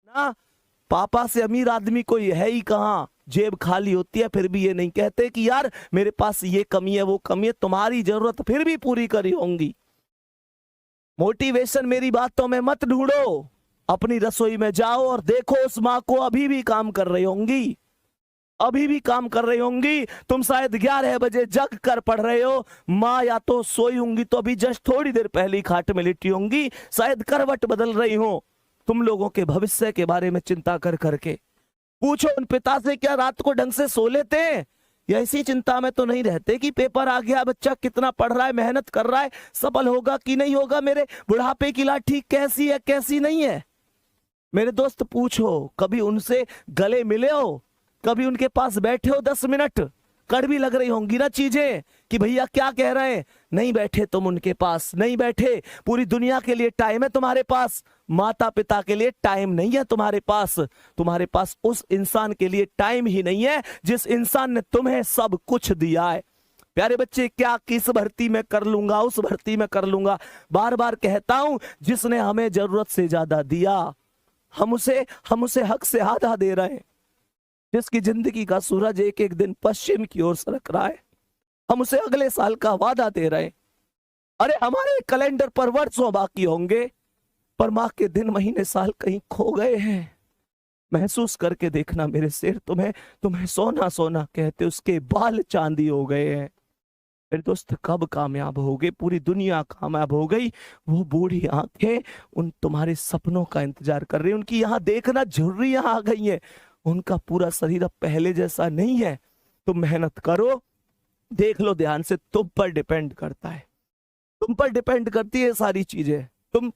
ना, पापा से अमीर आदमी कोई है ही कहाँ, जेब खाली होती है फिर भी ये नहीं कहते कि यार मेरे पास ये कमी है वो कमी है, तुम्हारी जरूरत फिर भी पूरी करी होंगी। मोटिवेशन मेरी बातों में मत ढूंढो, अपनी रसोई में जाओ और देखो उस माँ को अभी भी काम कर रही होंगी, अभी भी काम कर रही होंगी। तुम शायद 11 बजे जग कर पढ़ रहे हो, माँ या तो सोई होंगी तो अभी जस्ट थोड़ी देर पहले ही खाट में लेटी होंगी, शायद करवट बदल रही हो तुम लोगों के भविष्य के बारे में चिंता कर करके। पूछो उन पिता से क्या रात को ढंग से सो लेते हैं, या इसी चिंता में तो नहीं रहते कि पेपर आ गया, बच्चा कितना पढ़ रहा है, मेहनत कर रहा है, सफल होगा कि नहीं होगा, मेरे बुढ़ापे की लाठी कैसी है कैसी नहीं है। मेरे दोस्त पूछो, कभी उनसे गले मिले हो, कभी उनके पास बैठे हो 10 मिनट, कड़वी लग रही होंगी ना चीजें कि भैया क्या कह रहे हैं, नहीं बैठे तुम उनके पास, नहीं बैठे। पूरी दुनिया के लिए टाइम है तुम्हारे पास, माता पिता के लिए टाइम नहीं है तुम्हारे पास उस इंसान के लिए टाइम ही नहीं है जिस इंसान ने तुम्हें सब कुछ दिया है। प्यारे बच्चे, क्या किस भर्ती में कर लूंगा, उस भर्ती में कर लूंगा, बार बार कहता हूं जिसने हमें जरूरत से ज्यादा दिया, हम उसे हक से आधा दे रहे हैं। जिसकी जिंदगी का सूरज एक एक दिन पश्चिम की ओर सरक रहा है, हम उसे अगले साल का वादा दे रहे हैं। अरे हमारे कैलेंडर पर वर्षों बाकी होंगे, पर माँ के दिन महीने साल कहीं खो गए हैं। महसूस करके देखना मेरे शेर, तुम्हें सोना सोना कहते उसके बाल चांदी हो गए हैं। मेरे दोस्त कब कामयाब हो गए, पूरी दुनिया कामयाब हो गई, वो बूढ़ी आंखें उन तुम्हारे सपनों का इंतजार कर रही, उनकी यहाँ देखना झुर्रियां आ गई हैं, उनका पूरा शरीर अब पहले जैसा नहीं है। तुम मेहनत करो, देख लो ध्यान से, तुम पर डिपेंड करता है, तुम पर डिपेंड करती है सारी चीजें। तुम